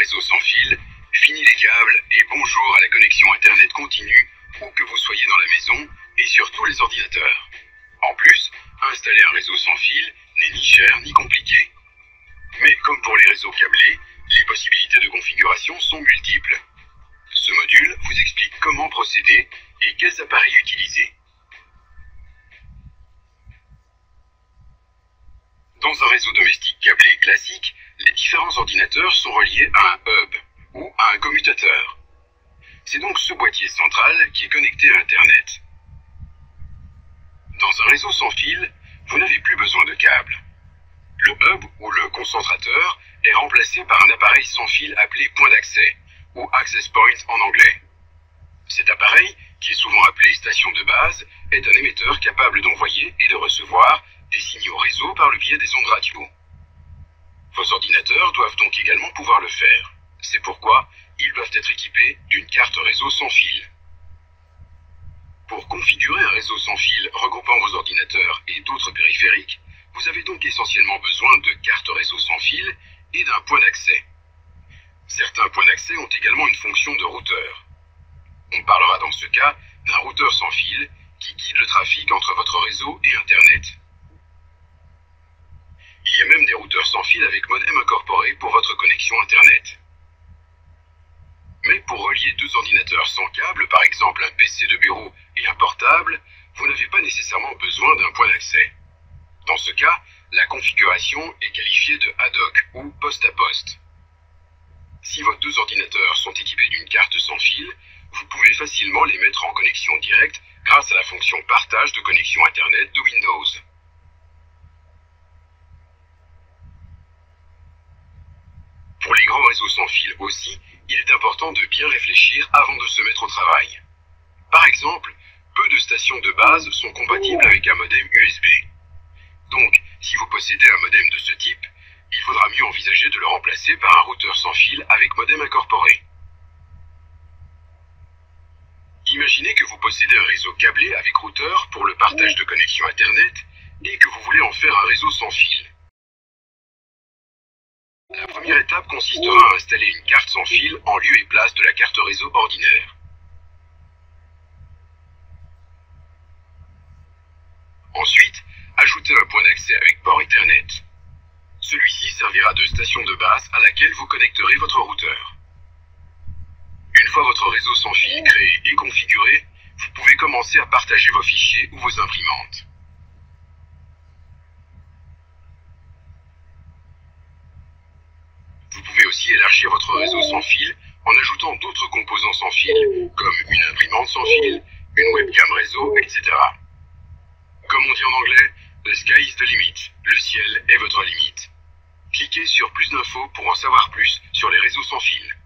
réseau sans fil, fini les câbles et bonjour à la connexion Internet continue où que vous soyez dans la maison et sur tous les ordinateurs. En plus, installer un réseau sans fil n'est ni cher ni compliqué. Mais comme pour les réseaux câblés, les possibilités de configuration sont multiples. Ce module vous explique comment procéder et quels appareils utiliser. Dans un réseau domestique câblé classique, les différents ordinateurs sont reliés à un hub ou à un commutateur. C'est donc ce boîtier central qui est connecté à Internet. Dans un réseau sans fil, vous n'avez plus besoin de câbles. Le hub ou le concentrateur est remplacé par un appareil sans fil appelé point d'accès, ou access point en anglais. Cet appareil, qui est souvent appelé station de base, est un émetteur capable d'envoyer et de recevoir des signaux réseau par le biais des ondes radio. Vos ordinateurs doivent donc également pouvoir le faire. C'est pourquoi ils doivent être équipés d'une carte réseau sans fil. Pour configurer un réseau sans fil regroupant vos ordinateurs et d'autres périphériques, vous avez donc essentiellement besoin de cartes réseau sans fil et d'un point d'accès. Certains points d'accès ont également une fonction de routeur. On parlera dans ce cas d'un routeur sans fil qui guide le trafic entre votre réseau et Internet. Il y a même des routeurs sans fil avec modem incorporé pour votre connexion Internet. Mais pour relier deux ordinateurs sans câble, par exemple un PC de bureau et un portable, vous n'avez pas nécessairement besoin d'un point d'accès. Dans ce cas, la configuration est qualifiée de ad hoc ou poste à poste. Si vos deux ordinateurs sont équipés d'une carte sans fil, vous pouvez facilement les mettre en connexion directe grâce à la fonction partage de connexion Internet de Windows. Pour les grands réseaux sans fil aussi, il est important de bien réfléchir avant de se mettre au travail. Par exemple, peu de stations de base sont compatibles avec un modem USB. Donc, si vous possédez un modem de ce type, il faudra mieux envisager de le remplacer par un routeur sans fil avec modem incorporé. Imaginez que vous possédez un réseau câblé avec routeur pour le partage de connexion Internet et que vous voulez en faire un réseau sans fil. La première étape consistera à installer une carte sans fil en lieu et place de la carte réseau ordinaire. Ensuite, ajoutez un point d'accès avec port Ethernet. Celui-ci servira de station de base à laquelle vous connecterez votre routeur. Une fois votre réseau sans fil créé et configuré, vous pouvez commencer à partager vos fichiers ou vos imprimantes. Vous pouvez aussi élargir votre réseau sans fil en ajoutant d'autres composants sans fil, comme une imprimante sans fil, une webcam réseau, etc. Comme on dit en anglais, the sky is the limit. Le ciel est votre limite. Cliquez sur plus d'infos pour en savoir plus sur les réseaux sans fil.